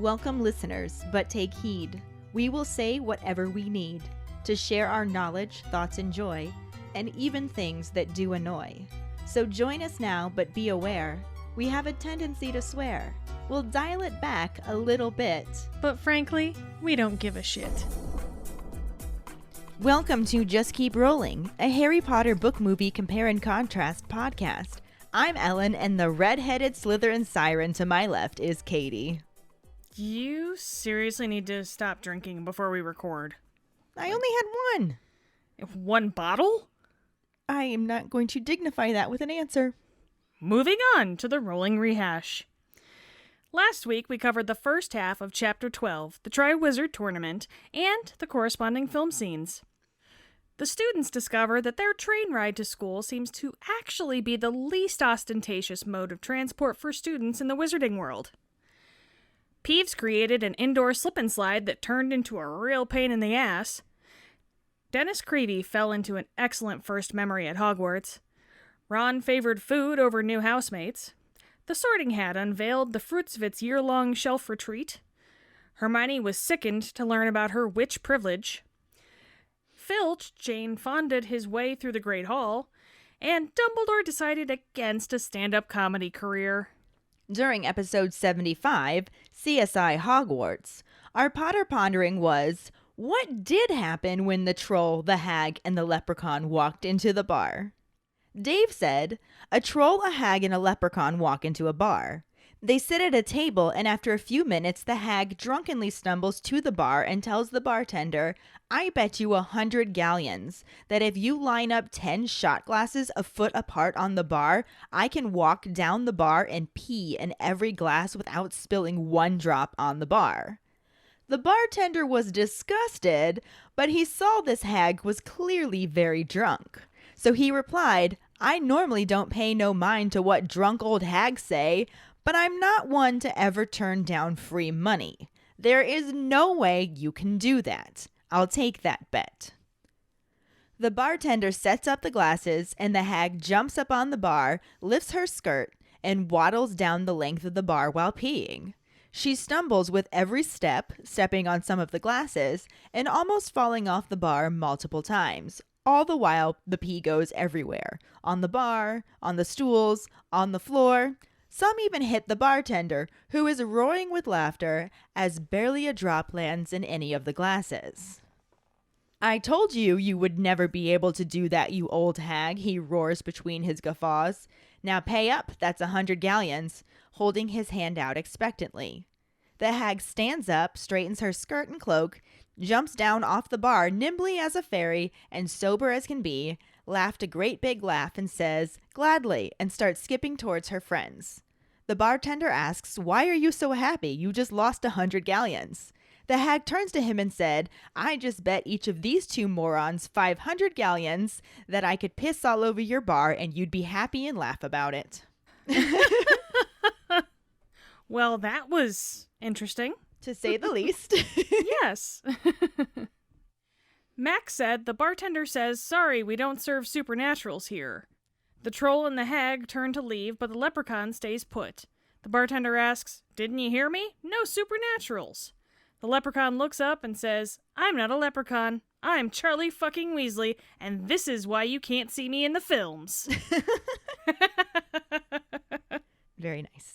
Welcome, listeners, but take heed. We will say whatever we need to share our knowledge, thoughts, and joy, and even things that do annoy. So join us now, but be aware, we have a tendency to swear. We'll dial it back a little bit. But frankly, we don't give a shit. Welcome to Just Keep Rowling, a Harry Potter book movie compare and contrast podcast. I'm Ellen, and the red-headed Slytherin siren to my left is Kayde. You seriously need to stop drinking before we record. I only had one. One bottle? I am not going to dignify that with an answer. Moving on to the rolling rehash. Last week, we covered the first half of Chapter 12, the Triwizard Tournament, and the corresponding film scenes. The students discover that their train ride to school seems to actually be the least ostentatious mode of transport for students in the wizarding world. Peeves created an indoor slip-and-slide that turned into a real pain in the ass. Dennis Creevy fell into an excellent first memory at Hogwarts. Ron favored food over new housemates. The Sorting Hat unveiled the fruits of its year-long shelf retreat. Hermione was sickened to learn about her witch privilege. Filch Jane Fonda'd his way through the Great Hall. And Dumbledore decided against a stand-up comedy career. During episode 75, CSI Hogwarts, our Potter pondering was, what did happen when the troll, the hag, and the leprechaun walked into the bar? Dave said, a troll, a hag, and a leprechaun walk into a bar. They sit at a table, and after a few minutes, the hag drunkenly stumbles to the bar and tells the bartender, I bet you 100 galleons that if you line up 10 shot glasses a foot apart on the bar, I can walk down the bar and pee in every glass without spilling one drop on the bar. The bartender was disgusted, but he saw this hag was clearly very drunk. So he replied, I normally don't pay no mind to what drunk old hags say, but I'm not one to ever turn down free money. There is no way you can do that. I'll take that bet. The bartender sets up the glasses, and the hag jumps up on the bar, lifts her skirt, and waddles down the length of the bar while peeing. She stumbles with every step, stepping on some of the glasses, and almost falling off the bar multiple times. All the while, the pee goes everywhere. On the bar, on the stools, on the floor. Some even hit the bartender, who is roaring with laughter as barely a drop lands in any of the glasses. I told you you would never be able to do that, you old hag, he roars between his guffaws. Now pay up, that's 100 galleons, holding his hand out expectantly. The hag stands up, straightens her skirt and cloak, jumps down off the bar nimbly as a fairy and sober as can be, laughed a great big laugh and says, gladly, and starts skipping towards her friends. The bartender asks, why are you so happy? You just lost 100 galleons. The hag turns to him and said, I just bet each of these two morons 500 galleons that I could piss all over your bar and you'd be happy and laugh about it. Well, that was interesting. To say the least. Yes. Max said, the bartender says, sorry, we don't serve supernaturals here. The troll and the hag turn to leave, but the leprechaun stays put. The bartender asks, didn't you hear me? No supernaturals. The leprechaun looks up and says, I'm not a leprechaun. I'm Charlie fucking Weasley, and this is why you can't see me in the films. Very nice.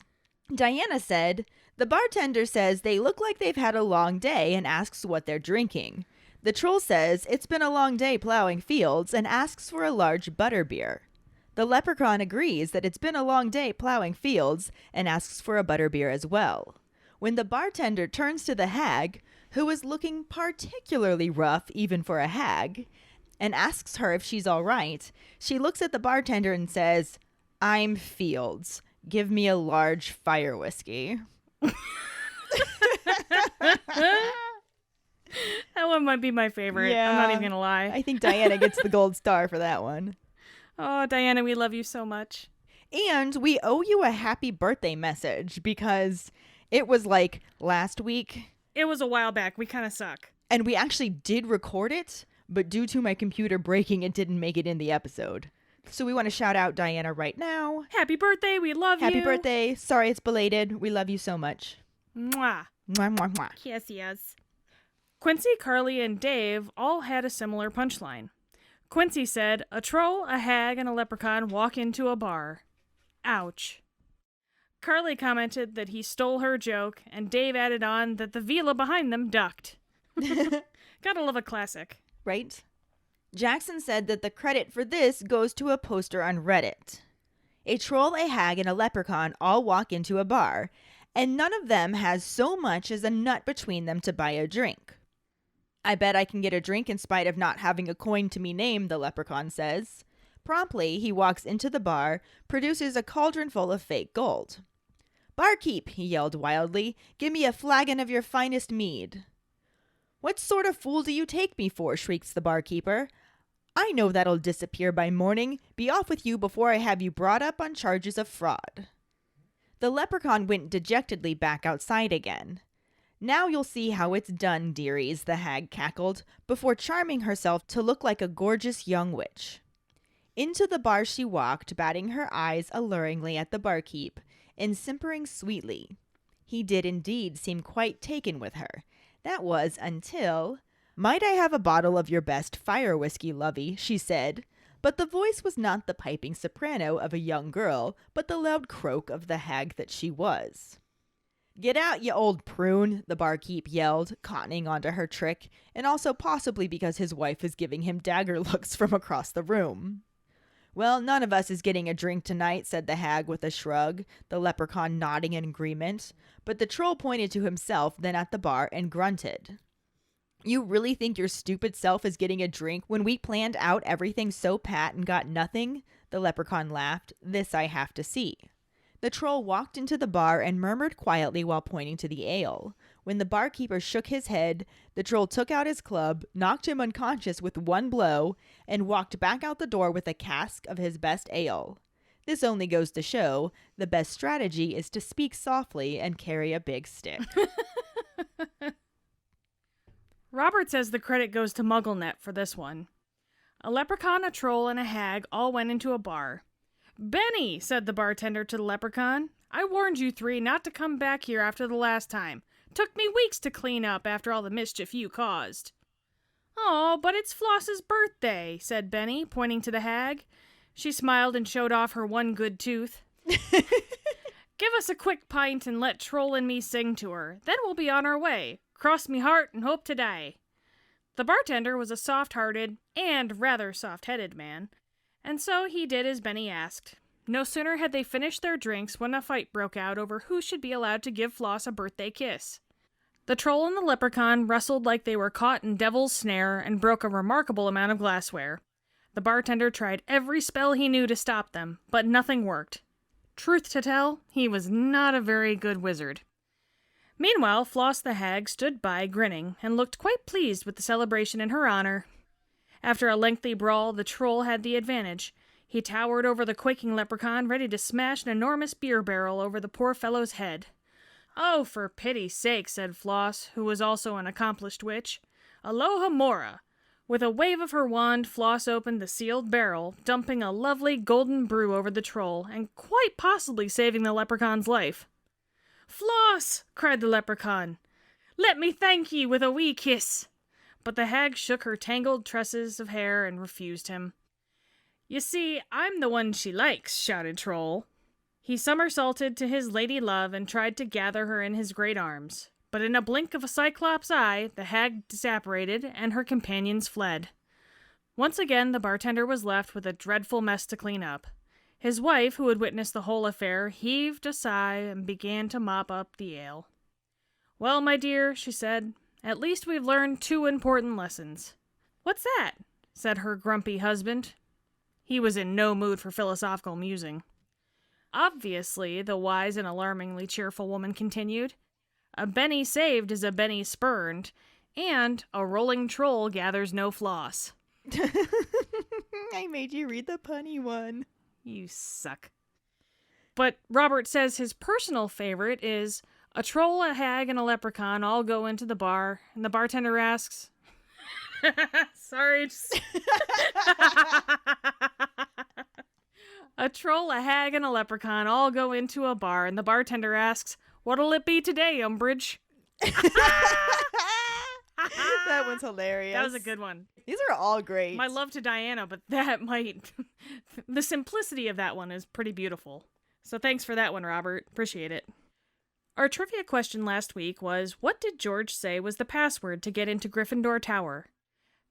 Diana said, the bartender says they look like they've had a long day and asks what they're drinking. The troll says it's been a long day plowing fields and asks for a large butterbeer. The leprechaun agrees that it's been a long day plowing fields and asks for a butterbeer as well. When the bartender turns to the hag, who is looking particularly rough even for a hag, and asks her if she's all right, she looks at the bartender and says, I'm Fields. Give me a large fire whiskey. That one might be my favorite. Yeah, I'm not even going to lie. I think Diana gets the gold star for that one. Oh, Diana, we love you so much. And we owe you a happy birthday message because it was like last week. It was a while back. We kind of suck. And we actually did record it, but due to my computer breaking, it didn't make it in the episode. So we want to shout out Diana right now. Happy birthday. We love you. Happy birthday. Sorry it's belated. We love you so much. Mwah. Mwah, mwah, mwah. Yes. Quincy, Karlee, and Dave all had a similar punchline. Quincy said, a troll, a hag, and a leprechaun walk into a bar. Ouch. Karlee commented that he stole her joke, and Dave added on that the villa behind them ducked. Gotta love a classic. Right? Jackson said that the credit for this goes to a poster on Reddit. A troll, a hag, and a leprechaun all walk into a bar, and none of them has so much as a nut between them to buy a drink. I bet I can get a drink in spite of not having a coin to me name, the leprechaun says. Promptly, he walks into the bar, produces a cauldron full of fake gold. Barkeep, he yelled wildly, give me a flagon of your finest mead. What sort of fool do you take me for, shrieks the barkeeper. I know that'll disappear by morning. Be off with you before I have you brought up on charges of fraud. The leprechaun went dejectedly back outside again. Now you'll see how it's done, dearies, the hag cackled, before charming herself to look like a gorgeous young witch. Into the bar she walked, batting her eyes alluringly at the barkeep, and simpering sweetly. He did indeed seem quite taken with her. That was until... Might I have a bottle of your best fire whiskey, lovey, she said. But the voice was not the piping soprano of a young girl, but the loud croak of the hag that she was. Get out, you old prune, the barkeep yelled, cottoning onto her trick, and also possibly because his wife is giving him dagger looks from across the room. Well, none of us is getting a drink tonight, said the hag with a shrug, the leprechaun nodding in agreement, but the troll pointed to himself, then at the bar, and grunted. You really think your stupid self is getting a drink when we planned out everything so pat and got nothing? The leprechaun laughed. This I have to see. The troll walked into the bar and murmured quietly while pointing to the ale. When the barkeeper shook his head, the troll took out his club, knocked him unconscious with one blow, and walked back out the door with a cask of his best ale. This only goes to show the best strategy is to speak softly and carry a big stick. Robert says the credit goes to MuggleNet for this one. A leprechaun, a troll, and a hag all went into a bar. Benny, said the bartender to the leprechaun, I warned you three not to come back here after the last time. Took me weeks to clean up after all the mischief you caused. Oh, but it's Floss's birthday, said Benny, pointing to the hag. She smiled and showed off her one good tooth. Give us a quick pint and let Troll and me sing to her. Then we'll be on our way. Cross me heart and hope to die. The bartender was a soft-hearted and rather soft-headed man, and so he did as Benny asked. No sooner had they finished their drinks when a fight broke out over who should be allowed to give Floss a birthday kiss. The troll and the leprechaun wrestled like they were caught in devil's snare and broke a remarkable amount of glassware. The bartender tried every spell he knew to stop them, but nothing worked. Truth to tell, he was not a very good wizard. Meanwhile, Floss the hag stood by, grinning, and looked quite pleased with the celebration in her honor. After a lengthy brawl, the troll had the advantage. He towered over the quaking leprechaun, ready to smash an enormous beer barrel over the poor fellow's head. Oh, for pity's sake, said Floss, who was also an accomplished witch. Aloha Mora! With a wave of her wand, Floss opened the sealed barrel, dumping a lovely golden brew over the troll, and quite possibly saving the leprechaun's life. Floss! Cried the leprechaun. Let me thank ye with a wee kiss. But the hag shook her tangled tresses of hair and refused him. You see, I'm the one she likes, shouted Troll. He somersaulted to his lady love and tried to gather her in his great arms. But in a blink of a cyclops' eye, the hag disapparated, and her companions fled. Once again, the bartender was left with a dreadful mess to clean up. His wife, who had witnessed the whole affair, heaved a sigh and began to mop up the ale. Well, my dear, she said, at least we've learned 2 important lessons. What's that? Said her grumpy husband. He was in no mood for philosophical musing. Obviously, the wise and alarmingly cheerful woman continued, a Benny saved is a Benny spurned, and a rolling troll gathers no floss. I made you read the punny one. You suck. But Robert says his personal favorite is a troll, a hag, and a leprechaun all go into the bar, and the bartender asks... Sorry. A troll, a hag, and a leprechaun all go into a bar, and the bartender asks, what'll it be today, Umbridge? That one's hilarious. That was a good one. These are all great. My love to Diana, but that might... the simplicity of that one is pretty beautiful. So thanks for that one, Robert. Appreciate it. Our trivia question last week was, what did George say was the password to get into Gryffindor Tower?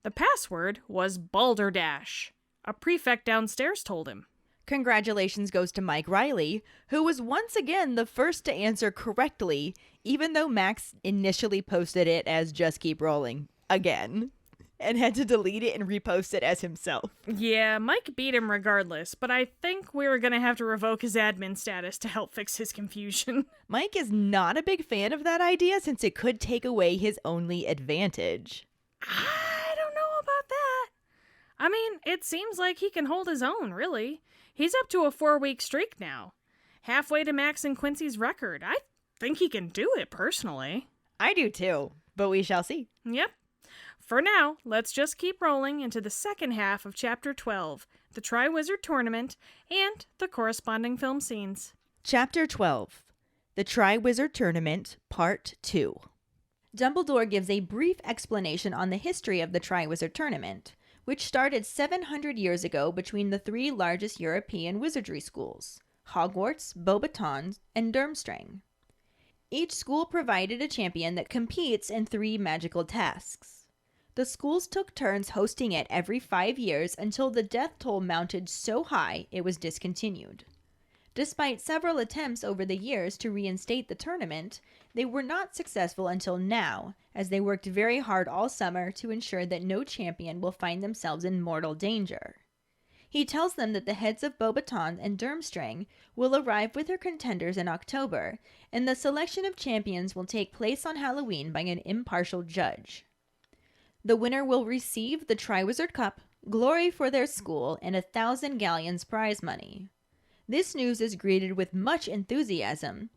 The password was Balderdash. A prefect downstairs told him. Congratulations goes to Mike Riley, who was once again the first to answer correctly, even though Max initially posted it as Just Keep Rolling again, and had to delete it and repost it as himself. Yeah, Mike beat him regardless, but I think we were going to have to revoke his admin status to help fix his confusion. Mike is not a big fan of that idea since it could take away his only advantage. I don't know about that. I mean, it seems like he can hold his own, really. He's up to a 4-week streak now. Halfway to Max and Quincy's record. I think he can do it, personally. I do too, but we shall see. Yep. For now, let's just keep rolling into the second half of Chapter 12, the Triwizard Tournament, and the corresponding film scenes. Chapter 12, the Triwizard Tournament, Part 2. Dumbledore gives a brief explanation on the history of the Triwizard Tournament, which started 700 years ago between the 3 largest European wizardry schools, Hogwarts, Beauxbatons, and Durmstrang. Each school provided a champion that competes in 3 magical tasks. The schools took turns hosting it every 5 years until the death toll mounted so high it was discontinued. Despite several attempts over the years to reinstate the tournament, they were not successful until now, as they worked very hard all summer to ensure that no champion will find themselves in mortal danger. He tells them that the heads of Beauxbatons and Durmstrang will arrive with their contenders in October, and the selection of champions will take place on Halloween by an impartial judge. The winner will receive the Triwizard Cup, glory for their school, and 1,000 galleons prize money. This news is greeted with much enthusiasm,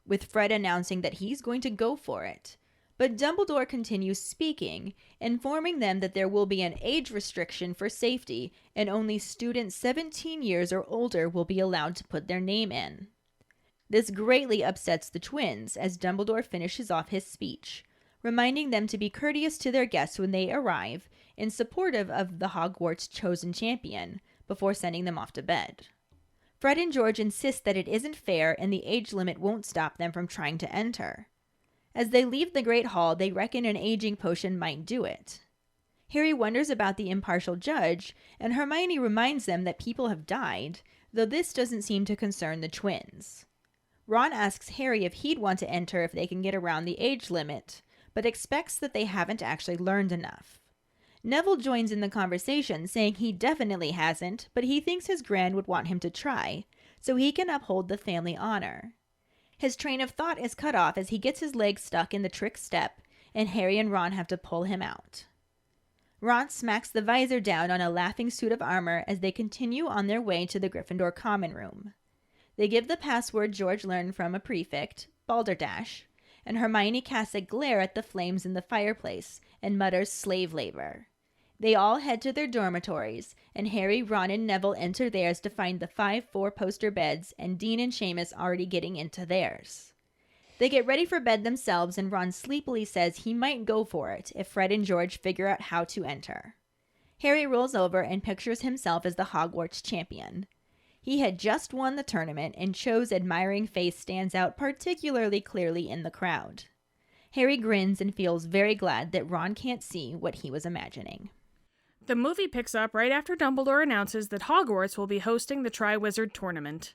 with Fred announcing that he's going to go for it. But Dumbledore continues speaking, informing them that there will be an age restriction for safety, and only students 17 years or older will be allowed to put their name in. This greatly upsets the twins as Dumbledore finishes off his speech, reminding them to be courteous to their guests when they arrive, and supportive of the Hogwarts chosen champion, before sending them off to bed. Fred and George insist that it isn't fair and the age limit won't stop them from trying to enter. As they leave the Great Hall, they reckon an aging potion might do it. Harry wonders about the impartial judge, and Hermione reminds them that people have died, though this doesn't seem to concern the twins. Ron asks Harry if he'd want to enter if they can get around the age limit, but expects that they haven't actually learned enough. Neville joins in the conversation, saying he definitely hasn't, but he thinks his Gran would want him to try, so he can uphold the family honor. His train of thought is cut off as he gets his leg stuck in the trick step, and Harry and Ron have to pull him out. Ron smacks the visor down on a laughing suit of armor as they continue on their way to the Gryffindor common room. They give the password George learned from a prefect, Balderdash, and Hermione casts a glare at the flames in the fireplace and mutters slave labor. They all head to their dormitories, and Harry, Ron, and Neville enter theirs to find the 5 4-poster beds and Dean and Seamus already getting into theirs. They get ready for bed themselves, and Ron sleepily says he might go for it if Fred and George figure out how to enter. Harry rolls over and pictures himself as the Hogwarts champion. He had just won the tournament, and Cho's admiring face stands out particularly clearly in the crowd. Harry grins and feels very glad that Ron can't see what he was imagining. The movie picks up right after Dumbledore announces that Hogwarts will be hosting the Triwizard Tournament.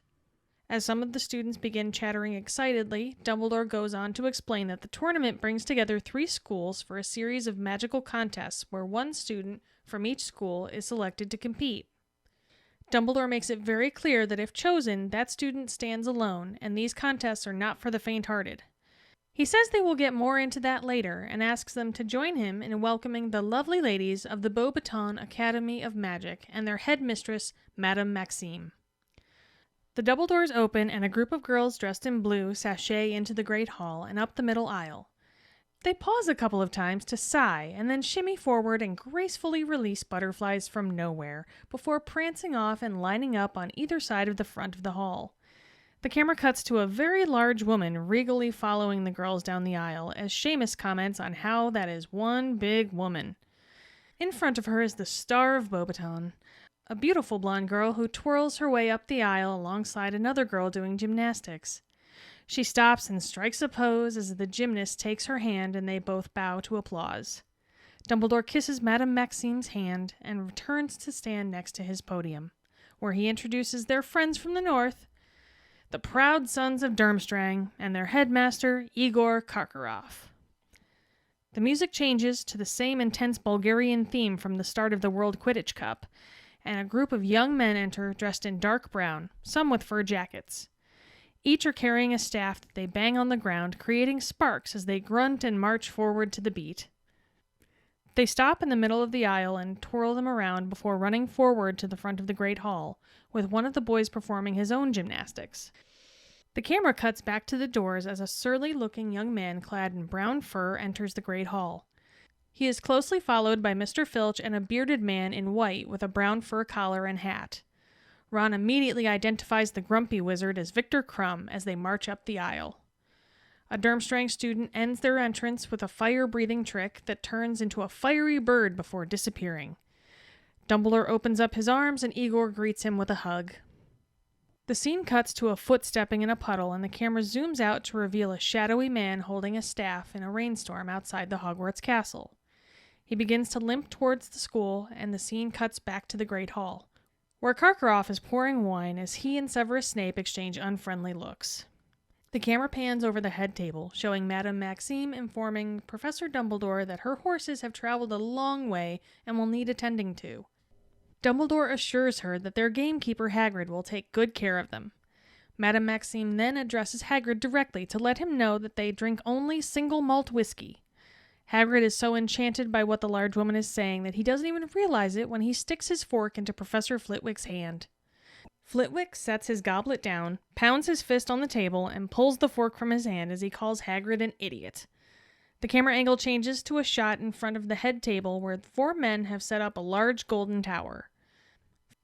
As some of the students begin chattering excitedly, Dumbledore goes on to explain that the tournament brings together 3 schools for a series of magical contests where one student from each school is selected to compete. Dumbledore makes it very clear that if chosen, that student stands alone, and these contests are not for the faint-hearted. He says they will get more into that later, and asks them to join him in welcoming the lovely ladies of the Beauxbatons Academy of Magic and their headmistress, Madame Maxime. The double doors open, and a group of girls dressed in blue sashay into the Great Hall and up the middle aisle. They pause a couple of times to sigh, and then shimmy forward and gracefully release butterflies from nowhere, before prancing off and lining up on either side of the front of the hall. The camera cuts to a very large woman regally following the girls down the aisle as Seamus comments on how that is one big woman. In front of her is the star of Beauxbaton, a beautiful blonde girl who twirls her way up the aisle alongside another girl doing gymnastics. She stops and strikes a pose as the gymnast takes her hand and they both bow to applause. Dumbledore kisses Madame Maxime's hand and returns to stand next to his podium, where he introduces their friends from the north, the proud sons of Durmstrang, and their headmaster, Igor Karkaroff. The music changes to the same intense Bulgarian theme from the start of the World Quidditch Cup, and a group of young men enter dressed in dark brown, some with fur jackets. Each are carrying a staff that they bang on the ground, creating sparks as they grunt and march forward to the beat. They stop in the middle of the aisle and twirl them around before running forward to the front of the Great Hall, with one of the boys performing his own gymnastics. The camera cuts back to the doors as a surly-looking young man clad in brown fur enters the Great Hall. He is closely followed by Mr. Filch and a bearded man in white with a brown fur collar and hat. Ron immediately identifies the grumpy wizard as Victor Crumb as they march up the aisle. A Durmstrang student ends their entrance with a fire-breathing trick that turns into a fiery bird before disappearing. Dumbledore opens up his arms and Igor greets him with a hug. The scene cuts to a foot stepping in a puddle and the camera zooms out to reveal a shadowy man holding a staff in a rainstorm outside the Hogwarts castle. He begins to limp towards the school and the scene cuts back to the Great Hall, where Karkaroff is pouring wine as he and Severus Snape exchange unfriendly looks. The camera pans over the head table, showing Madame Maxime informing Professor Dumbledore that her horses have traveled a long way and will need attending to. Dumbledore assures her that their gamekeeper Hagrid will take good care of them. Madame Maxime then addresses Hagrid directly to let him know that they drink only single malt whiskey. Hagrid is so enchanted by what the large woman is saying that he doesn't even realize it when he sticks his fork into Professor Flitwick's hand. Flitwick sets his goblet down, pounds his fist on the table, and pulls the fork from his hand as he calls Hagrid an idiot. The camera angle changes to a shot in front of the head table where 4 men have set up a large golden tower.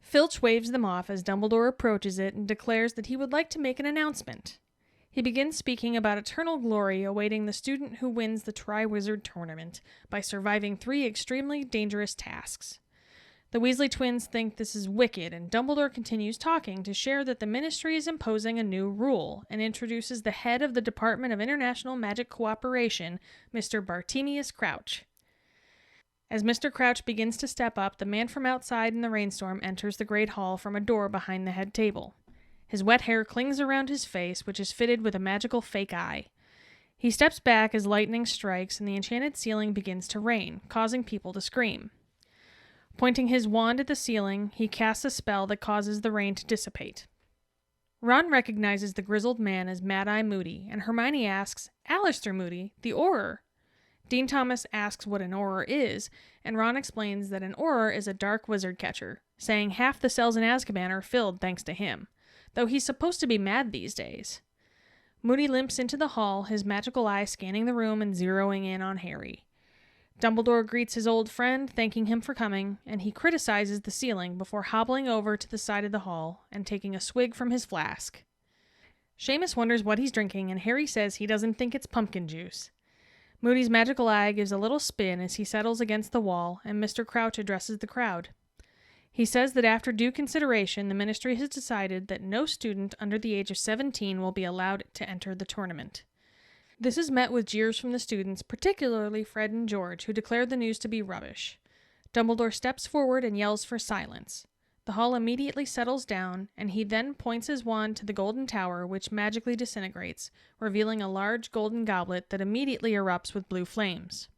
Filch waves them off as Dumbledore approaches it and declares that he would like to make an announcement. He begins speaking about eternal glory awaiting the student who wins the Triwizard Tournament by surviving 3 extremely dangerous tasks. The Weasley twins think this is wicked, and Dumbledore continues talking to share that the Ministry is imposing a new rule and introduces the head of the Department of International Magic Cooperation, Mr. Bartemius Crouch. As Mr. Crouch begins to step up, the man from outside in the rainstorm enters the Great Hall from a door behind the head table. His wet hair clings around his face, which is fitted with a magical fake eye. He steps back as lightning strikes and the enchanted ceiling begins to rain, causing people to scream. Pointing his wand at the ceiling, he casts a spell that causes the rain to dissipate. Ron recognizes the grizzled man as Mad-Eye Moody, and Hermione asks, "Alastor Moody, the Auror." Dean Thomas asks what an Auror is, and Ron explains that an Auror is a dark wizard catcher, saying half the cells in Azkaban are filled thanks to him, though he's supposed to be mad these days. Moody limps into the hall, his magical eye scanning the room and zeroing in on Harry. Dumbledore greets his old friend, thanking him for coming, and he criticizes the ceiling before hobbling over to the side of the hall and taking a swig from his flask. Seamus wonders what he's drinking, and Harry says he doesn't think it's pumpkin juice. Moody's magical eye gives a little spin as he settles against the wall, and Mr. Crouch addresses the crowd. He says that after due consideration, the Ministry has decided that no student under the age of 17 will be allowed to enter the tournament. This is met with jeers from the students, particularly Fred and George, who declare the news to be rubbish. Dumbledore steps forward and yells for silence. The hall immediately settles down, and he then points his wand to the golden tower, which magically disintegrates, revealing a large golden goblet that immediately erupts with blue flames.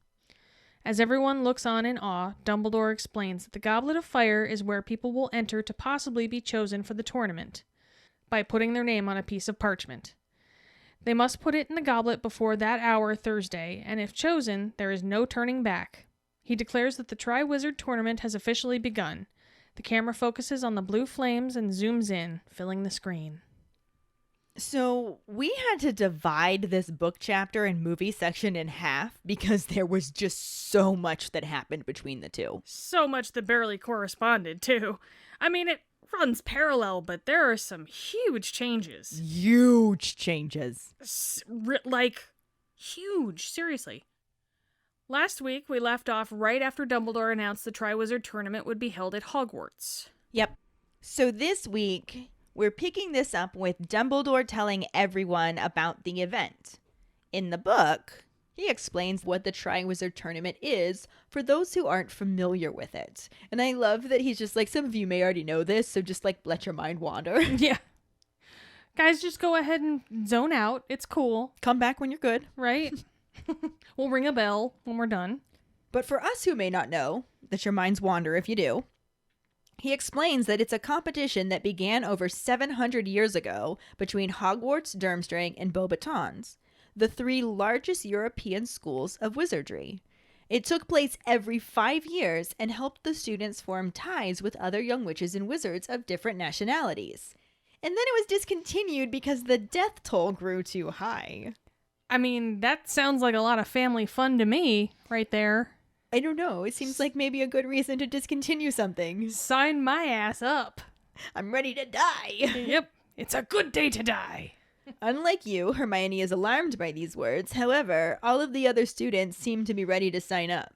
As everyone looks on in awe, Dumbledore explains that the Goblet of Fire is where people will enter to possibly be chosen for the tournament, by putting their name on a piece of parchment. They must put it in the goblet before that hour Thursday, and if chosen, there is no turning back. He declares that the Triwizard Tournament has officially begun. The camera focuses on the blue flames and zooms in, filling the screen. So we had to divide this book chapter and movie section in half because there was just so much that happened between the two. So much that barely corresponded, too. I mean, it runs parallel, but there are some huge changes. Huge changes. Huge, seriously. Last week, we left off right after Dumbledore announced the Triwizard Tournament would be held at Hogwarts. Yep. So this week, we're picking this up with Dumbledore telling everyone about the event. In the book, he explains what the Triwizard Tournament is for those who aren't familiar with it. And I love that he's just like, some of you may already know this, so just like let your mind wander. Yeah. Guys, just go ahead and zone out. It's cool. Come back when you're good. Right? We'll ring a bell when we're done. But for us who may not know, that your minds wander if you do, he explains that it's a competition that began over 700 years ago between Hogwarts, Durmstrang, and Beauxbatons, the three largest European schools of wizardry. It took place every 5 years and helped the students form ties with other young witches and wizards of different nationalities. And then it was discontinued because the death toll grew too high. I mean, that sounds like a lot of family fun to me, right there. I don't know. It seems like maybe a good reason to discontinue something. Sign my ass up. I'm ready to die. Yep. It's a good day to die. Unlike you, Hermione is alarmed by these words. However, all of the other students seem to be ready to sign up.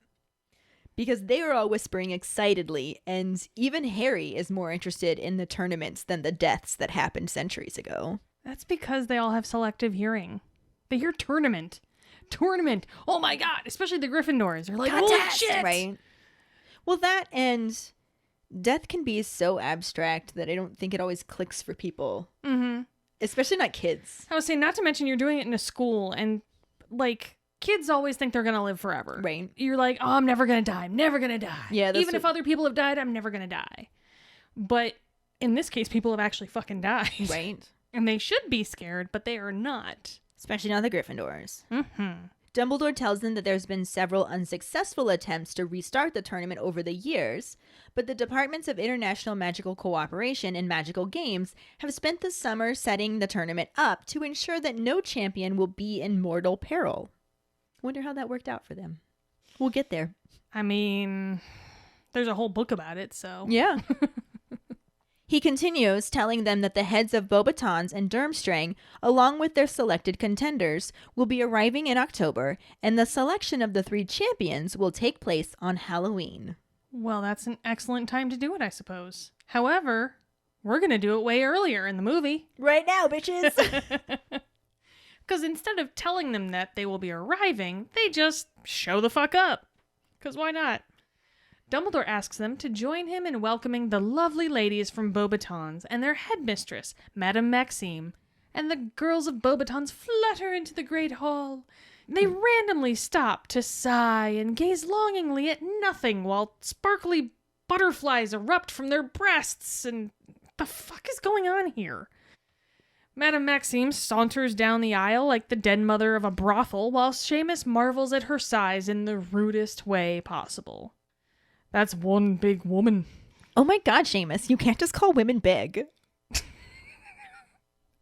Because they are all whispering excitedly, and even Harry is more interested in the tournaments than the deaths that happened centuries ago. That's because they all have selective hearing. They hear tournament. Tournament. Oh my god. Especially the Gryffindors. They're like, holy shit. Right? Well, that and death can be so abstract that I don't think it always clicks for people. Mm-hmm. Especially not kids. I was saying, not to mention you're doing it in a school, and like, kids always think they're gonna live forever. Right. You're like, oh, I'm never gonna die. I'm never gonna die. Yeah. Even if other people have died, I'm never gonna die. But in this case, people have actually fucking died. Right. And they should be scared, but they are not. Especially not the Gryffindors. Mm-hmm. Dumbledore tells them that there's been several unsuccessful attempts to restart the tournament over the years, but the Departments of International Magical Cooperation and Magical Games have spent the summer setting the tournament up to ensure that no champion will be in mortal peril. Wonder how that worked out for them. We'll get there. I mean, there's a whole book about it, so. Yeah. He continues, telling them that the heads of Beauxbatons and Durmstrang, along with their selected contenders, will be arriving in October, and the selection of the 3 champions will take place on Halloween. Well, that's an excellent time to do it, I suppose. However, we're going to do it way earlier in the movie. Right now, bitches! Because instead of telling them that they will be arriving, they just show the fuck up. Because why not? Dumbledore asks them to join him in welcoming the lovely ladies from Beauxbatons and their headmistress, Madame Maxime, and the girls of Beauxbatons flutter into the great hall. They randomly stop to sigh and gaze longingly at nothing while sparkly butterflies erupt from their breasts, and the fuck is going on here? Madame Maxime saunters down the aisle like the den mother of a brothel, while Seamus marvels at her size in the rudest way possible. That's one big woman. Oh my god, Seamus, you can't just call women big.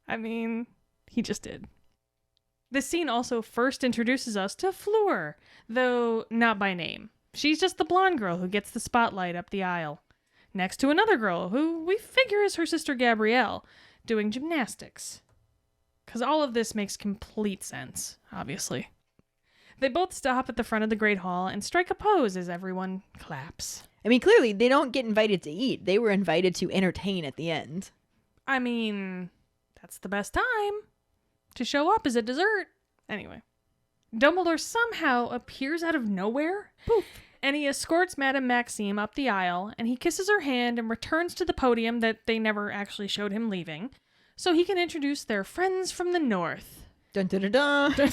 I mean, he just did. This scene also first introduces us to Fleur, though not by name. She's just the blonde girl who gets the spotlight up the aisle, next to another girl who we figure is her sister Gabrielle, doing gymnastics. Because all of this makes complete sense, obviously. They both stop at the front of the Great Hall and strike a pose as everyone claps. I mean, clearly, they don't get invited to eat. They were invited to entertain at the end. I mean, that's the best time. To show up as a dessert. Anyway. Dumbledore somehow appears out of nowhere. Poof. And he escorts Madame Maxime up the aisle, and he kisses her hand and returns to the podium that they never actually showed him leaving, so he can introduce their friends from the north. Dun dun dun dun.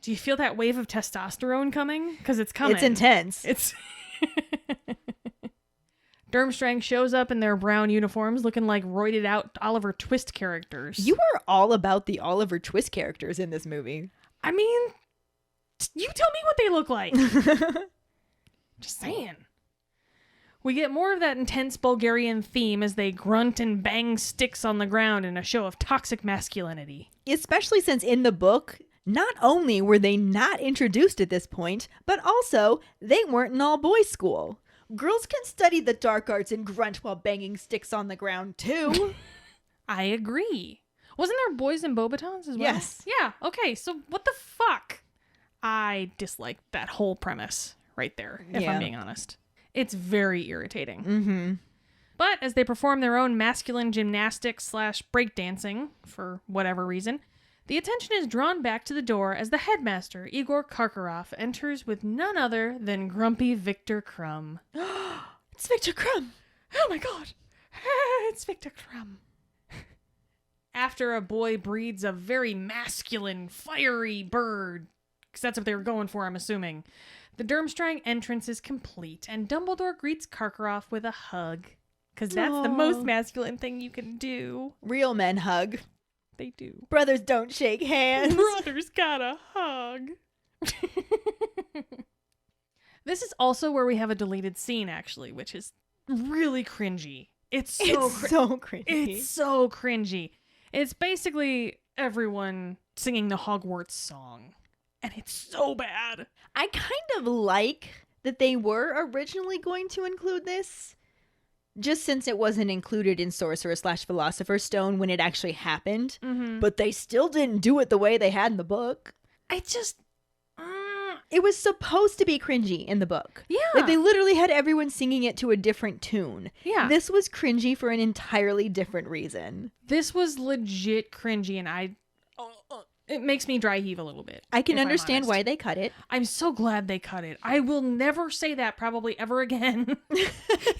Do you feel that wave of testosterone coming? Because it's coming. It's intense. It's Durmstrang shows up in their brown uniforms looking like roided out Oliver Twist characters. You are all about the Oliver Twist characters in this movie. I mean, you tell me what they look like. Just saying. We get more of that intense Bulgarian theme as they grunt and bang sticks on the ground in a show of toxic masculinity. Especially since in the book, not only were they not introduced at this point, but also they weren't an all-boys school. Girls can study the dark arts and grunt while banging sticks on the ground, too. I agree. Wasn't there boys in Beauxbatons as well? Yes. Yeah, okay, so what the fuck? I dislike that whole premise right there, if I'm being honest. It's very irritating. Mm-hmm. But as they perform their own masculine gymnastics / breakdancing, for whatever reason, the attention is drawn back to the door as the headmaster, Igor Karkaroff, enters with none other than grumpy Victor Crumb. It's Victor Crumb. Oh my god. It's Victor Crumb. After a boy breeds a very masculine, fiery bird, because that's what they were going for, I'm assuming, the Durmstrang entrance is complete, and Dumbledore greets Karkaroff with a hug. Because that's the most masculine thing you can do. Real men hug. They do. Brothers don't shake hands. Brothers gotta hug. This is also where we have a deleted scene, actually, which is really cringy. It's so cringy. It's so cringy. It's basically everyone singing the Hogwarts song. And it's so bad. I kind of like that they were originally going to include this, just since it wasn't included in Sorcerer / Philosopher's Stone when it actually happened. Mm-hmm. But they still didn't do it the way they had in the book. I just... It was supposed to be cringy in the book. Yeah. Like, they literally had everyone singing it to a different tune. Yeah. This was cringy for an entirely different reason. This was legit cringy, and it makes me dry heave a little bit. I can understand why they cut it. I'm so glad they cut it. I will never say that probably ever again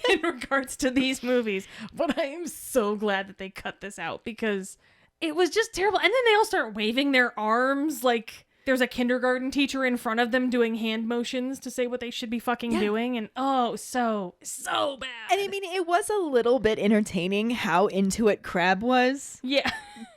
in regards to these movies, but I am so glad that they cut this out because it was just terrible. And then they all start waving their arms like there's a kindergarten teacher in front of them doing hand motions to say what they should be fucking doing. And so bad. And I mean, it was a little bit entertaining how into it Crab was. Yeah.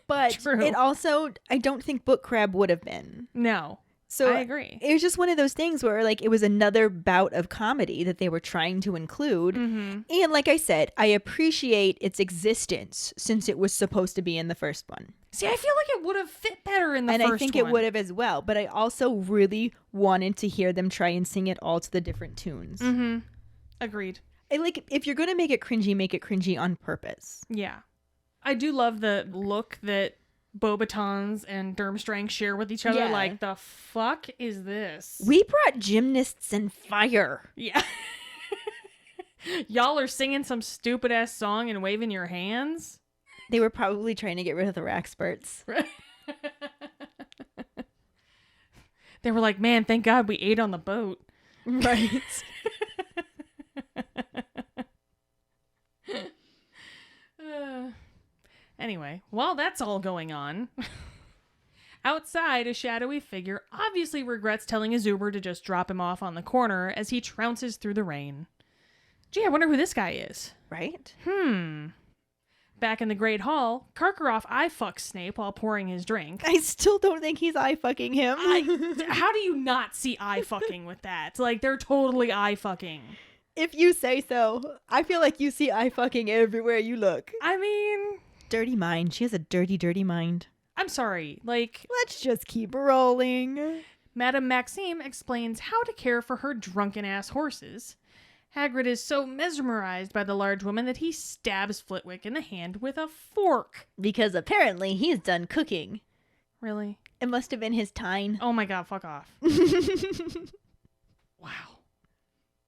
But True. it also, I don't think Book Crab would have been. No. So I agree. It was just one of those things where, like, it was another bout of comedy that they were trying to include. Mm-hmm. And like I said, I appreciate its existence since it was supposed to be in the first one. See, I feel like it would have fit better in the first one. And I think it would have as well. But I also really wanted to hear them try and sing it all to the different tunes. Mm-hmm. Agreed. And, like, if you're going to make it cringy on purpose. Yeah. I do love the look that Beauxbatons and Durmstrang share with each other. Yeah. Like, the fuck is this? We brought gymnasts and fire. Yeah. Y'all are singing some stupid ass song and waving your hands? They were probably trying to get rid of the Raxperts. They were like, man, thank God we ate on the boat. Right. Anyway, while that's all going on, outside, a shadowy figure obviously regrets telling Azuber to just drop him off on the corner as he trounces through the rain. Gee, I wonder who this guy is. Right? Back in the Great Hall, Karkaroff eye-fucks Snape while pouring his drink. I still don't think he's eye-fucking him. How do you not see eye-fucking with that? Like, they're totally eye-fucking. If you say so. I feel like you see eye-fucking everywhere you look. I mean... Dirty mind. She has a dirty, dirty mind. I'm sorry, like... Let's just keep rolling. Madame Maxime explains how to care for her drunken-ass horses. Hagrid is so mesmerized by the large woman that he stabs Flitwick in the hand with a fork. Because apparently he's done cooking. Really? It must have been his tine. Oh my god, fuck off. Wow.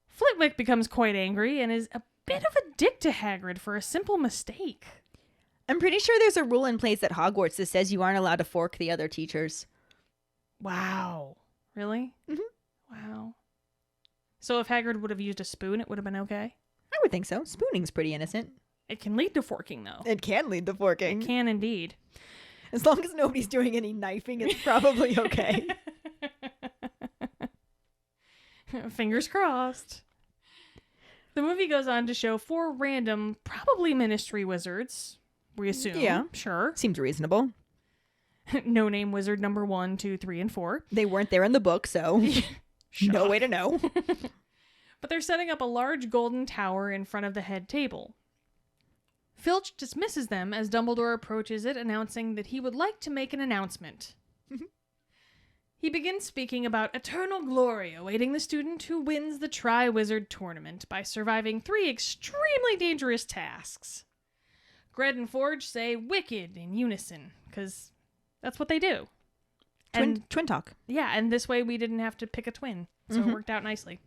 Flitwick becomes quite angry and is a bit of a dick to Hagrid for a simple mistake. I'm pretty sure there's a rule in place at Hogwarts that says you aren't allowed to fork the other teachers. Wow. Really? Mm-hmm. Wow. So if Hagrid would have used a spoon, it would have been okay? I would think so. Spooning's pretty innocent. It can lead to forking, though. It can lead to forking. It can indeed. As long as nobody's doing any knifing, it's probably okay. Fingers crossed. The movie goes on to show 4 random, probably ministry wizards. We assume. Yeah. Sure. Seems reasonable. No-name wizard number 1, 2, 3, and 4. They weren't there in the book, so no way to know. but they're setting up a large golden tower in front of the head table. Filch dismisses them as Dumbledore approaches it, announcing that he would like to make an announcement. He begins speaking about eternal glory awaiting the student who wins the Triwizard Tournament by surviving 3 extremely dangerous tasks. Gred and Forge say wicked in unison, because that's what they do. Twin talk. Yeah, and this way we didn't have to pick a twin, so it worked out nicely.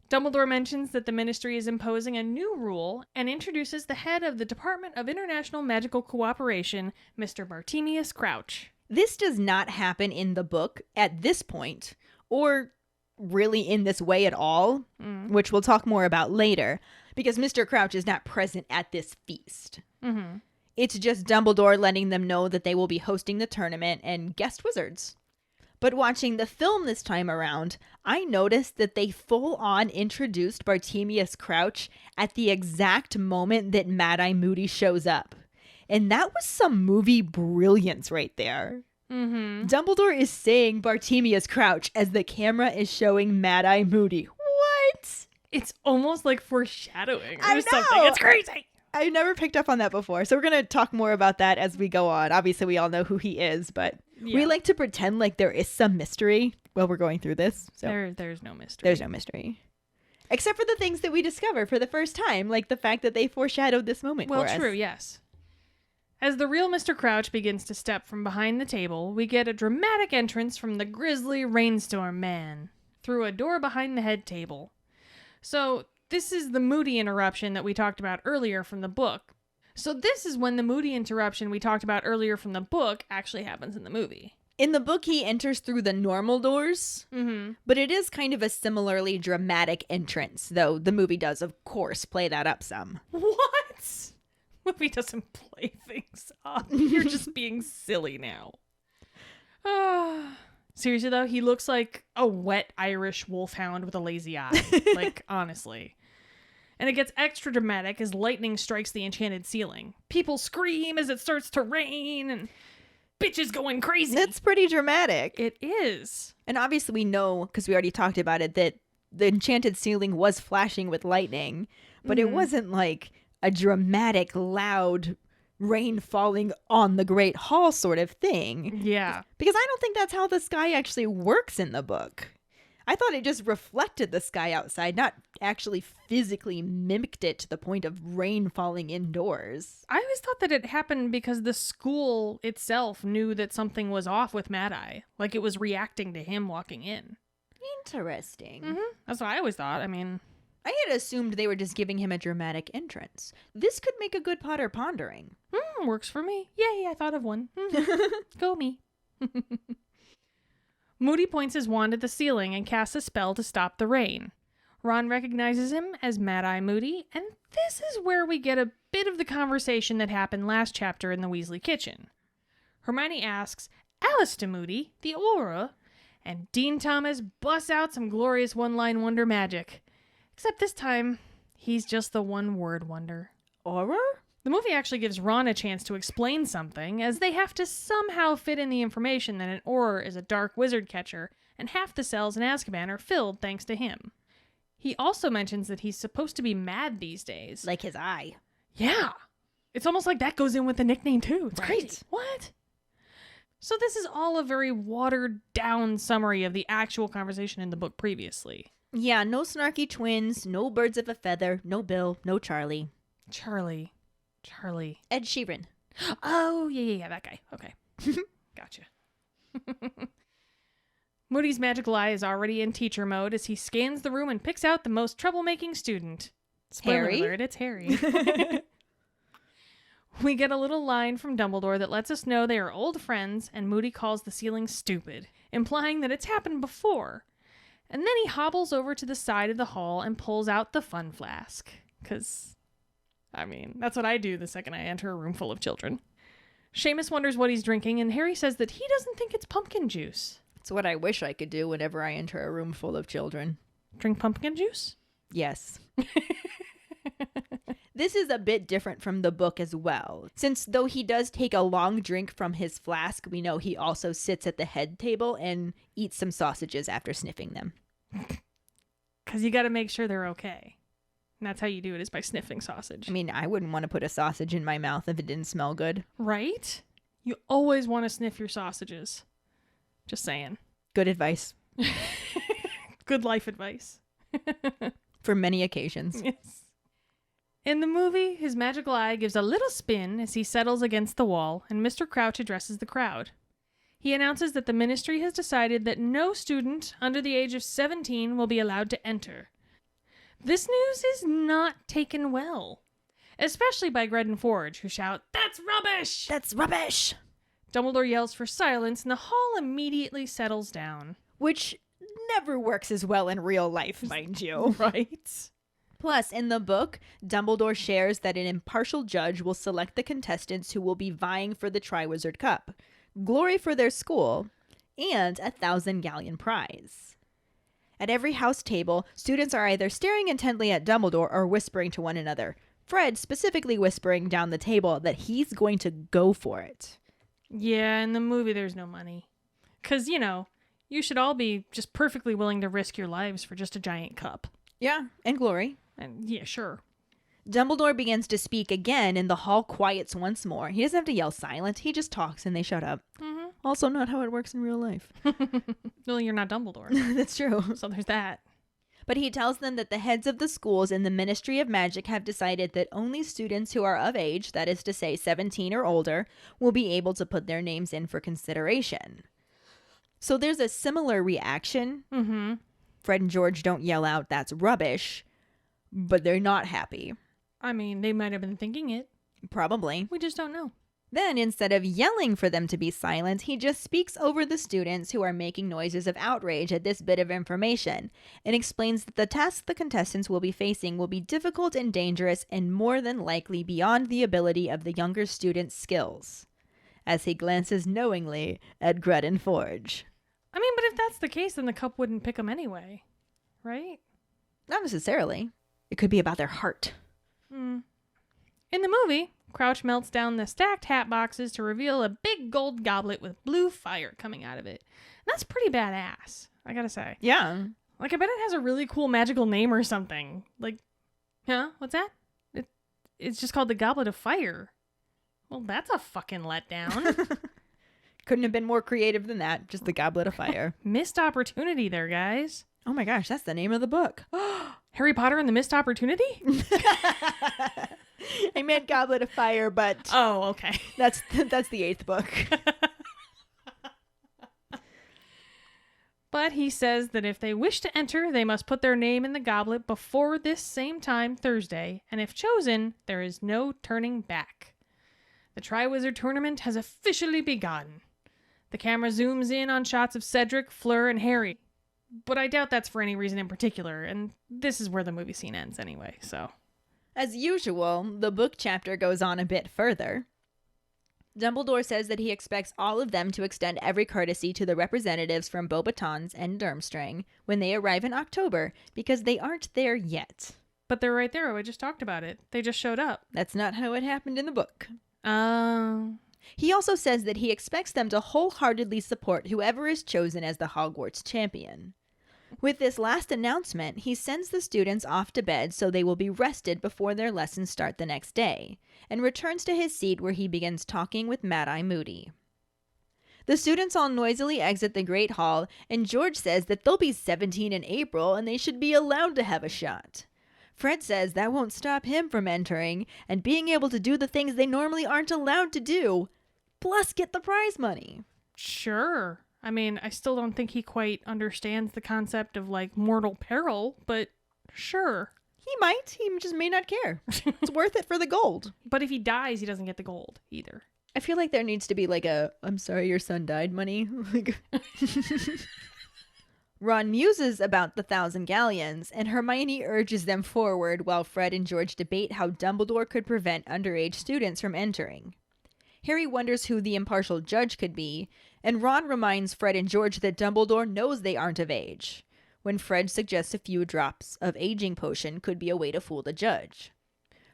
Dumbledore mentions that the Ministry is imposing a new rule and introduces the head of the Department of International Magical Cooperation, Mr. Bartemius Crouch. This does not happen in the book at this point, or really in this way at all, which we'll talk more about later, because Mr. Crouch is not present at this feast. Mm-hmm. It's just Dumbledore letting them know that they will be hosting the tournament and guest wizards. But watching the film this time around, I noticed that they full-on introduced Bartemius Crouch at the exact moment that Mad-Eye Moody shows up. And that was some movie brilliance right there. Mm-hmm. Dumbledore is saying Bartemius Crouch as the camera is showing Mad-Eye Moody. What? It's almost like foreshadowing I or know! something. It's crazy! I never picked up on that before. So we're going to talk more about that as we go on. Obviously, we all know who he is, but we like to pretend like there is some mystery while we're going through this. So there's no mystery. There's no mystery. Except for the things that we discover for the first time, like the fact that they foreshadowed this moment for us. Well, true, yes. As the real Mr. Crouch begins to step from behind the table, we get a dramatic entrance from the grisly rainstorm man through a door behind the head table. So this is the Moody interruption that we talked about earlier from the book. So this is when the Moody interruption we talked about earlier from the book actually happens in the movie. In the book, he enters through the normal doors, but it is kind of a similarly dramatic entrance, though the movie does, of course, play that up some. What? Movie doesn't play things up. You're just being silly now. Seriously, though, he looks like a wet Irish wolfhound with a lazy eye. Like, honestly. And it gets extra dramatic as lightning strikes the enchanted ceiling. People scream as it starts to rain, and bitches going crazy. That's pretty dramatic. It is. And obviously we know, because we already talked about it, that the enchanted ceiling was flashing with lightning, but it wasn't like a dramatic, loud rain falling on the Great Hall sort of thing. Yeah. Because I don't think that's how the sky actually works in the book. I thought it just reflected the sky outside, not actually physically mimicked it to the point of rain falling indoors. I always thought that it happened because the school itself knew that something was off with Mad-Eye. Like it was reacting to him walking in. Interesting. That's what I always thought. I mean, I had assumed they were just giving him a dramatic entrance. This could make a good Potter pondering. Works for me. Yay, I thought of one. Go me. Moody points his wand at the ceiling and casts a spell to stop the rain. Ron recognizes him as Mad-Eye Moody, and this is where we get a bit of the conversation that happened last chapter in the Weasley kitchen. Hermione asks Alice to Moody, the aura, and Dean Thomas busts out some glorious one-line wonder magic. Except this time, he's just the one-word wonder. Aura? The movie actually gives Ron a chance to explain something, as they have to somehow fit in the information that an aura is a dark wizard catcher, and half the cells in Azkaban are filled thanks to him. He also mentions that he's supposed to be mad these days. Like his eye. Yeah. It's almost like that goes in with the nickname, too. It's Right. crazy. What? So this is all a very watered-down summary of the actual conversation in the book previously. Yeah, no snarky twins, no birds of a feather, no Bill, no Charlie. Charlie. Ed Sheeran. Oh, yeah, that guy. Okay. Gotcha. Moody's magical eye is already in teacher mode as he scans the room and picks out the most troublemaking student. Spoiler Harry? alert, it's Harry. We get a little line from Dumbledore that lets us know they are old friends, and Moody calls the ceiling stupid, implying that it's happened before. And then he hobbles over to the side of the hall and pulls out the fun flask. Because, I mean, that's what I do the second I enter a room full of children. Seamus wonders what he's drinking, and Harry says that he doesn't think it's pumpkin juice. It's what I wish I could do whenever I enter a room full of children. Drink pumpkin juice? Yes. This is a bit different from the book as well, since though he does take a long drink from his flask, we know he also sits at the head table and eats some sausages after sniffing them. because you got to make sure they're okay. And that's how you do it, is by sniffing sausage. I mean, I wouldn't want to put a sausage in my mouth if it didn't smell good. Right? You always want to sniff your sausages. Just saying. Good advice. Good life advice. For many occasions. Yes. In the movie, his magical eye gives a little spin as he settles against the wall, and Mr. Crouch addresses the crowd. He announces that the ministry has decided that no student under the age of 17 will be allowed to enter. This news is not taken well, especially by Gred and Forge, who shout, "That's rubbish! That's rubbish!" Dumbledore yells for silence, and the hall immediately settles down. Which never works as well in real life, mind you. Right? Plus, in the book, Dumbledore shares that an impartial judge will select the contestants who will be vying for the Triwizard Cup, glory for their school, and a 1,000-galleon prize. At every house table, students are either staring intently at Dumbledore or whispering to one another, Fred specifically whispering down the table that he's going to go for it. Yeah, in the movie there's no money. 'Cause, you should all be just perfectly willing to risk your lives for just a giant cup. Yeah, and glory. And yeah, sure. Dumbledore begins to speak again, and the hall quiets once more. He doesn't have to yell silent. He just talks, and they shut up. Mm-hmm. Also not how it works in real life. Well, you're not Dumbledore. That's true. So there's that. But he tells them that the heads of the schools in the Ministry of Magic have decided that only students who are of age, that is to say 17 or older, will be able to put their names in for consideration. So there's a similar reaction. Mm-hmm. Fred and George don't yell out, "That's rubbish," but they're not happy. I mean, they might have been thinking it. Probably. We just don't know. Then, instead of yelling for them to be silent, he just speaks over the students who are making noises of outrage at this bit of information and explains that the tasks the contestants will be facing will be difficult and dangerous and more than likely beyond the ability of the younger students' skills, as he glances knowingly at Gred and Forge. I mean, but if that's the case, then the cup wouldn't pick them anyway, right? Not necessarily. It could be about their heart. In the movie, Crouch melts down the stacked hat boxes to reveal a big gold goblet with blue fire coming out of it. And that's pretty badass, I gotta say. Yeah. Like, I bet it has a really cool magical name or something. Like, huh? What's that? It's just called the Goblet of Fire. Well, that's a fucking letdown. Couldn't have been more creative than that. Just the Goblet of Fire. Missed opportunity there, guys. Oh my gosh, that's the name of the book. Harry Potter and the Missed Opportunity? I meant Goblet of Fire, but Oh, okay. that's the 8th book. But he says that if they wish to enter, they must put their name in the goblet before this same time Thursday, and if chosen, there is no turning back. The Triwizard Tournament has officially begun. The camera zooms in on shots of Cedric, Fleur, and Harry. But I doubt that's for any reason in particular, and this is where the movie scene ends anyway, so. As usual, the book chapter goes on a bit further. Dumbledore says that he expects all of them to extend every courtesy to the representatives from Beauxbatons and Durmstrang when they arrive in October, because they aren't there yet. But they're right there, I just talked about it. They just showed up. That's not how it happened in the book. Oh. He also says that he expects them to wholeheartedly support whoever is chosen as the Hogwarts champion. With this last announcement, he sends the students off to bed so they will be rested before their lessons start the next day, and returns to his seat where he begins talking with Mad-Eye Moody. The students all noisily exit the Great Hall, and George says that they'll be 17 in April and they should be allowed to have a shot. Fred says that won't stop him from entering and being able to do the things they normally aren't allowed to do, plus get the prize money. Sure. I mean, I still don't think he quite understands the concept of, like, mortal peril, but sure. He might. He just may not care. It's worth it for the gold. But if he dies, he doesn't get the gold either. I feel like there needs to be like a, "I'm sorry your son died" money. Ron muses about the 1,000 galleons, and Hermione urges them forward while Fred and George debate how Dumbledore could prevent underage students from entering. Harry wonders who the impartial judge could be, and Ron reminds Fred and George that Dumbledore knows they aren't of age, when Fred suggests a few drops of aging potion could be a way to fool the judge.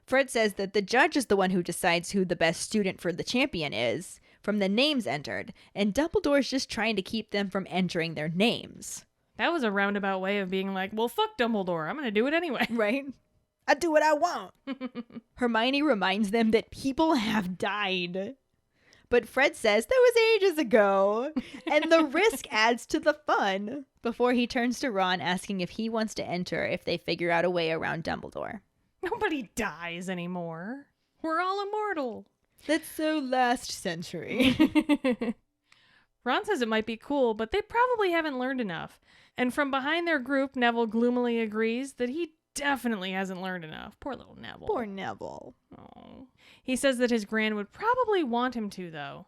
Fred says that the judge is the one who decides who the best student for the champion is, from the names entered, and Dumbledore's just trying to keep them from entering their names. That was a roundabout way of being like, well, fuck Dumbledore. I'm going to do it anyway. Right? I do what I want. Hermione reminds them that people have died. But Fred says that was ages ago. And the risk adds to the fun. Before he turns to Ron asking if he wants to enter if they figure out a way around Dumbledore. Nobody dies anymore. We're all immortal. That's so last century. Ron says it might be cool, but they probably haven't learned enough. And from behind their group, Neville gloomily agrees that he definitely hasn't learned enough. Poor little Neville. Poor Neville. Oh. He says that his gran would probably want him to, though.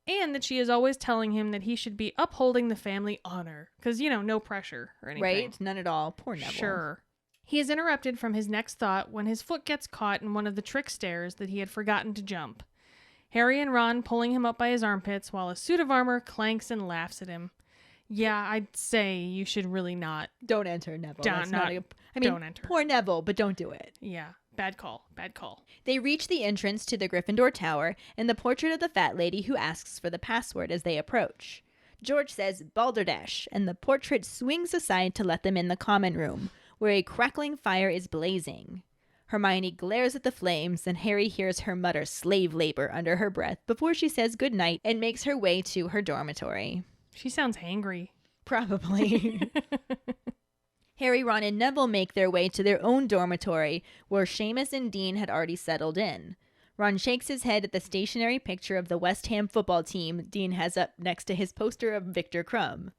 And that she is always telling him that he should be upholding the family honor. Because, no pressure or anything. Right? None at all. Poor Neville. Sure. He is interrupted from his next thought when his foot gets caught in one of the trick stairs that he had forgotten to jump. Harry and Ron pulling him up by his armpits while a suit of armor clanks and laughs at him. Yeah, I'd say you should really not. Don't enter, Neville. Don't enter. Poor Neville, but don't do it. Yeah, bad call. Bad call. They reach the entrance to the Gryffindor Tower and the portrait of the fat lady who asks for the password as they approach. George says Balderdash, and the portrait swings aside to let them in the common room, where a crackling fire is blazing. Hermione glares at the flames, and Harry hears her mutter slave labor under her breath before she says goodnight and makes her way to her dormitory. She sounds hangry. Probably. Harry, Ron, and Neville make their way to their own dormitory, where Seamus and Dean had already settled in. Ron shakes his head at the stationary picture of the West Ham football team Dean has up next to his poster of Victor Crumb.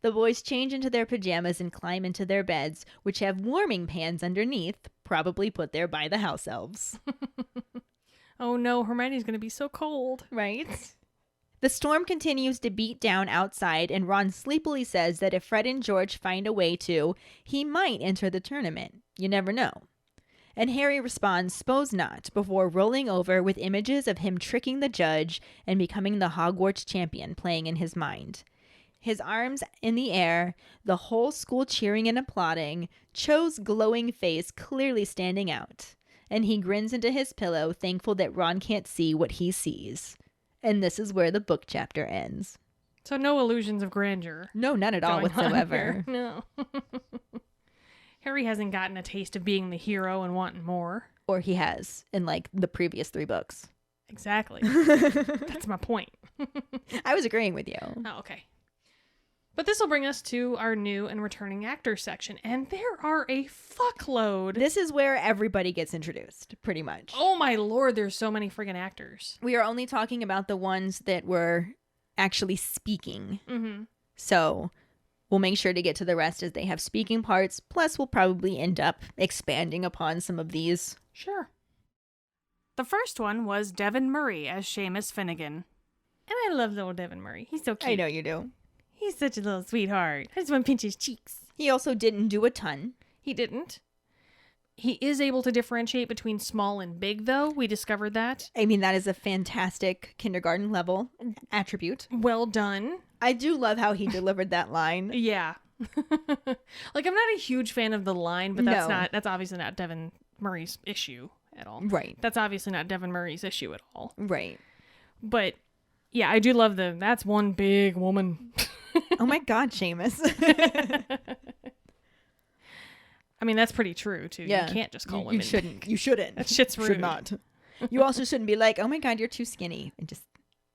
The boys change into their pajamas and climb into their beds, which have warming pans underneath, probably put there by the house elves. Oh no, Hermione's going to be so cold. Right? The storm continues to beat down outside, and Ron sleepily says that if Fred and George find a way to, he might enter the tournament. You never know. And Harry responds, "Suppose not," before rolling over with images of him tricking the judge and becoming the Hogwarts champion playing in his mind. His arms in the air, the whole school cheering and applauding, Cho's glowing face clearly standing out. And he grins into his pillow, thankful that Ron can't see what he sees. And this is where the book chapter ends. So no illusions of grandeur. No, none at all whatsoever. No. Harry hasn't gotten a taste of being the hero and wanting more. Or he has in the previous 3 books. Exactly. That's my point. I was agreeing with you. Oh, okay. But this will bring us to our new and returning actors section, and there are a fuckload. This is where everybody gets introduced, pretty much. Oh my lord, there's so many friggin' actors. We are only talking about the ones that were actually speaking. Mm-hmm. So we'll make sure to get to the rest as they have speaking parts, plus we'll probably end up expanding upon some of these. Sure. The first one was Devin Murray as Seamus Finnegan. And I love little Devin Murray. He's so cute. I know you do. He's such a little sweetheart. I just want to pinch his cheeks. He also didn't do a ton. He didn't. He is able to differentiate between small and big, though. We discovered that. I mean, that is a fantastic kindergarten level attribute. Well done. I do love how he delivered that line. Yeah. I'm not a huge fan of the line, but that's obviously not Devin Murray's issue at all. Right. That's obviously not Devin Murray's issue at all. Right. But yeah, I do love that's one big woman. Oh my God, Seamus. I mean, that's pretty true, too. Yeah. You can't just call women. You shouldn't. That shit's rude. Should not. You also shouldn't be like, oh my God, you're too skinny. And just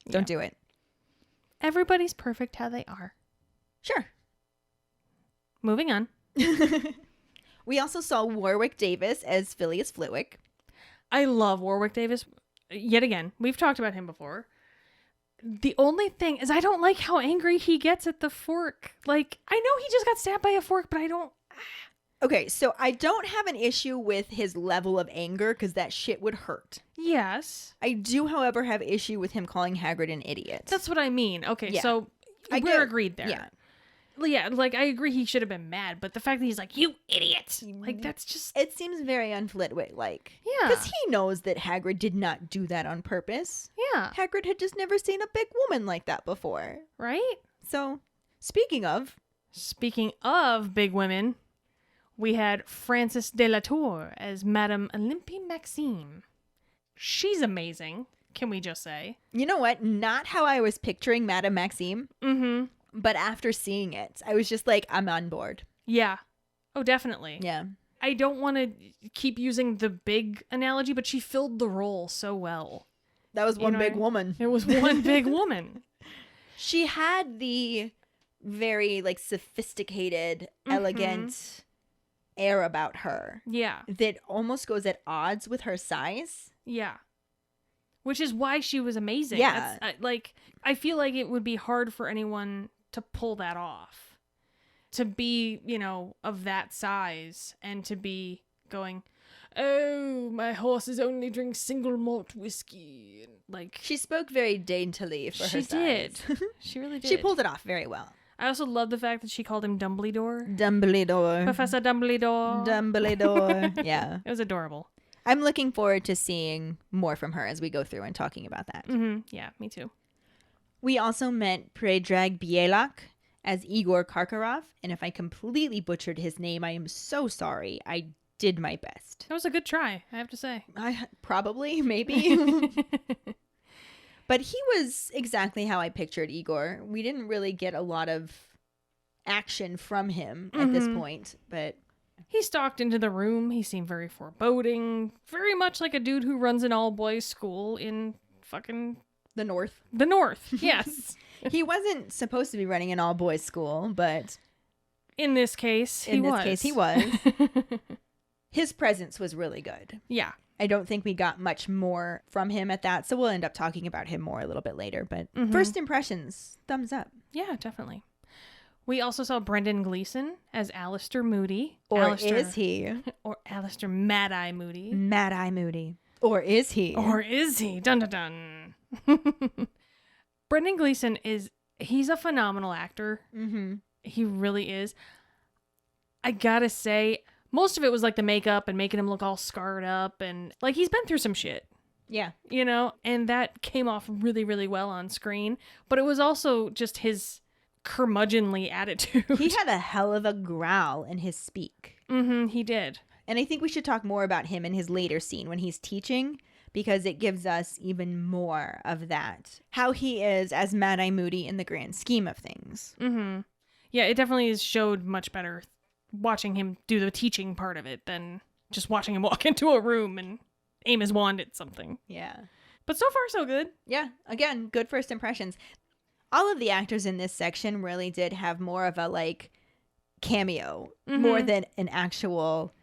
don't do it. Everybody's perfect how they are. Sure. Moving on. We also saw Warwick Davis as Phileas Flitwick. I love Warwick Davis. Yet again, we've talked about him before. The only thing is I don't like how angry he gets at the fork. I know he just got stabbed by a fork, but I don't... Okay, so I don't have an issue with his level of anger because that shit would hurt. Yes. I do, however, have issue with him calling Hagrid an idiot. That's what I mean. Okay, so we're agreed there. Yeah. Yeah, I agree he should have been mad, but the fact that he's like, you idiot! That's just... It seems very unFlitwick-like. Yeah. Because he knows that Hagrid did not do that on purpose. Yeah. Hagrid had just never seen a big woman like that before. Right? So, speaking of big women, we had Frances de la Tour as Madame Olympie Maxime. She's amazing, can we just say? You know what? Not how I was picturing Madame Maxime. Mm-hmm. But after seeing it, I was just like, I'm on board. Yeah. Oh, definitely. Yeah. I don't want to keep using the big analogy, but she filled the role so well. That was one big woman. It was one big woman. She had the very, like, sophisticated, elegant air about her. Yeah. That almost goes at odds with her size. Yeah. Which is why she was amazing. Yeah. I feel like it would be hard for anyone to pull that off. To be, of that size and to be going, oh, my horses only drink single malt whiskey. Like, she spoke very daintily for her size. She did. She really did. She pulled it off very well. I also love the fact that she called him Dumbledore. Dumbledore. Professor Dumbledore. Dumbledore. Yeah. It was adorable. I'm looking forward to seeing more from her as we go through and talking about that. Mm-hmm. Yeah, me too. We also met Predrag Bielak as Igor Karkaroff, and if I completely butchered his name, I am so sorry. I did my best. That was a good try, I have to say. Probably, maybe. But he was exactly how I pictured Igor. We didn't really get a lot of action from him at this point, but... He stalked into the room. He seemed very foreboding. Very much like a dude who runs an all-boys school in fucking... The North. The North, yes. He wasn't supposed to be running an all-boys school, but... In this case, he was. His presence was really good. Yeah. I don't think we got much more from him at that, so we'll end up talking about him more a little bit later. But first impressions, thumbs up. Yeah, definitely. We also saw Brendan Gleeson as Alistair Moody. Is he? Or Alistair Mad-Eye Moody. Mad-Eye Moody. Or is he? Dun dun dun. Brendan Gleeson he's a phenomenal actor. Mm-hmm. He really is. I gotta say, most of it was like the makeup and making him look all scarred up, and like he's been through some shit. Yeah. And that came off really, really well on screen. But it was also just his curmudgeonly attitude. He had a hell of a growl in his speak. Mm-hmm, he did. And I think we should talk more about him in his later scene when he's teaching, because it gives us even more of that. How he is as Mad-Eye Moody in the grand scheme of things. Mm-hmm. Yeah, it definitely showed much better watching him do the teaching part of it than just watching him walk into a room and aim his wand at something. Yeah. But so far, so good. Yeah. Again, good first impressions. All of the actors in this section really did have more of a, cameo, more than an actual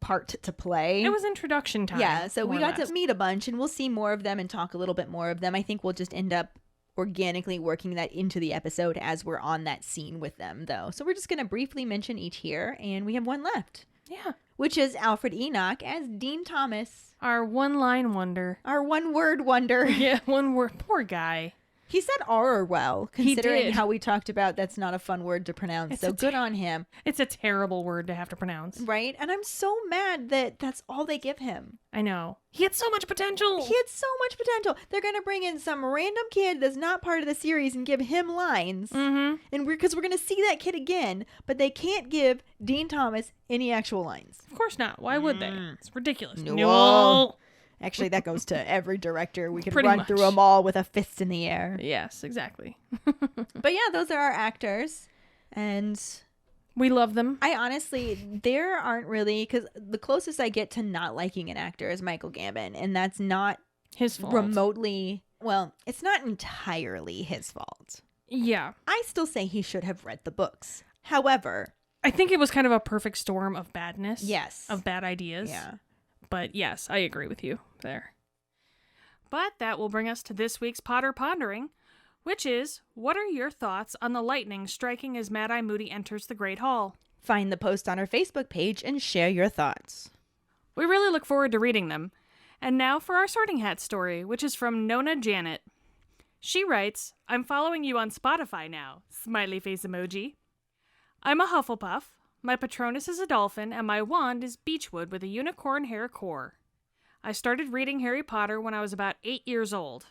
part to play. It was introduction time. Yeah, so we got to meet a bunch, and we'll see more of them and talk a little bit more of them. I think we'll just end up organically working that into the episode as we're on that scene with them, though. So we're just going to briefly mention each here, and we have one left. Yeah. Which is Alfred Enoch as Dean Thomas. Our one-line wonder. Our one-word wonder. Yeah, one word. Poor guy. He said "r" well, considering he did. how we talked about that's not a fun word to pronounce. So good on him. It's a terrible word to have to pronounce. Right? And I'm so mad that that's all they give him. I know. He had so much potential. They're going to bring in some random kid that's not part of the series and give him lines. Mm-hmm. And because we're going to see that kid again, but they can't give Dean Thomas any actual lines. Of course not. Why would they? It's ridiculous. No. Actually, that goes to every director. We could run through them all with a fist in the air. Yes, exactly. But yeah, those are our actors. And we love them. I honestly, there aren't really, because the closest I get to not liking an actor is Michael Gambon. And that's not his fault. Remotely, well, it's not entirely his fault. Yeah. I still say he should have read the books. However, I think it was kind of a perfect storm of badness. Yes. Of bad ideas. Yeah. But yes, I agree with you there. But that will bring us to this week's Potter Pondering, which is, what are your thoughts on the lightning striking as Mad-Eye Moody enters the Great Hall? Find the post on our Facebook page and share your thoughts. We really look forward to reading them. And now for our Sorting Hat story, which is from Nona Janet. She writes, I'm following you on Spotify now. Smiley face emoji. I'm a Hufflepuff. My Patronus is a dolphin, and my wand is beechwood with a unicorn hair core. I started reading Harry Potter when I was about 8 years old.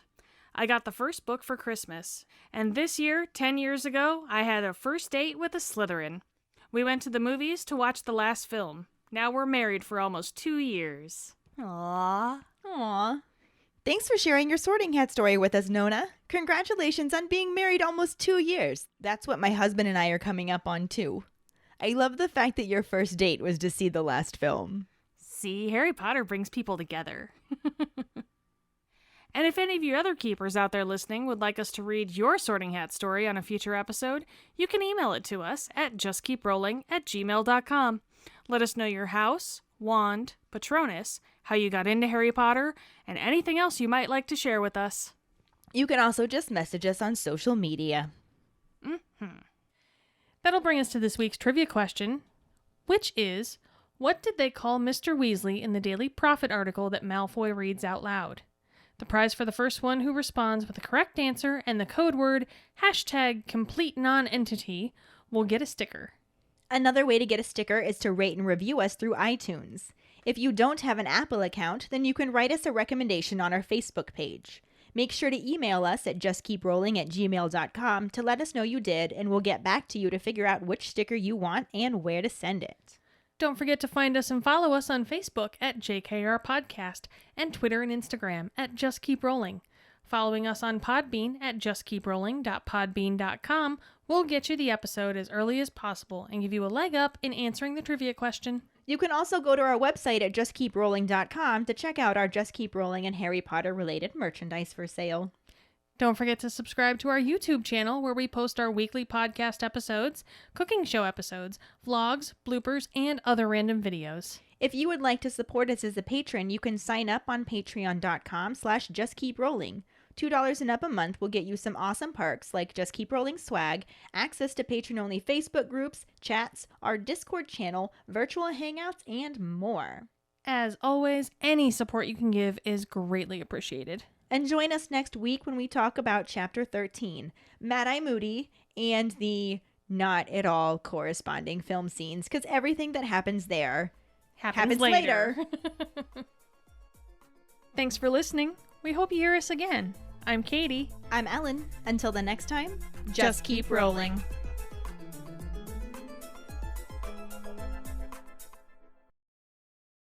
I got the first book for Christmas, and this year, 10 years ago, I had a first date with a Slytherin. We went to the movies to watch the last film. Now we're married for almost 2 years. Aww. Thanks for sharing your Sorting Hat story with us, Nona. Congratulations on being married almost 2 years. That's what my husband and I are coming up on, too. I love the fact that your first date was to see the last film. See, Harry Potter brings people together. And if any of you other keepers out there listening would like us to read your Sorting Hat story on a future episode, you can email it to us at justkeeprolling@gmail.com. Let us know your house, wand, Patronus, how you got into Harry Potter, and anything else you might like to share with us. You can also just message us on social media. That'll bring us to this week's trivia question, which is, what did they call Mr. Weasley in the Daily Prophet article that Malfoy reads out loud? The prize for the first one who responds with the correct answer and the code word #CompleteNonentity will get a sticker. Another way to get a sticker is to rate and review us through iTunes. If you don't have an Apple account, then you can write us a recommendation on our Facebook page. Make sure to email us at justkeeprolling@gmail.com to let us know you did, and we'll get back to you to figure out which sticker you want and where to send it. Don't forget to find us and follow us on Facebook at JKR Podcast and Twitter and Instagram at Just Keep Rolling. Following us on Podbean at justkeeprolling.podbean.com will get you the episode as early as possible and give you a leg up in answering the trivia question. You can also go to our website at justkeeprolling.com to check out our Just Keep Rolling and Harry Potter related merchandise for sale. Don't forget to subscribe to our YouTube channel where we post our weekly podcast episodes, cooking show episodes, vlogs, bloopers, and other random videos. If you would like to support us as a patron, you can sign up on patreon.com/justkeeprolling. $2 and up a month will get you some awesome perks like Just Keep Rolling swag, access to patron-only Facebook groups, chats, our Discord channel, virtual hangouts, and more. As always, any support you can give is greatly appreciated. And join us next week when we talk about Chapter 13, Mad-Eye Moody, and the not at all corresponding film scenes, because everything that happens there happens later. Thanks for listening. We hope you hear us again. I'm Kayde. I'm Ellen. Until the next time, just keep rolling.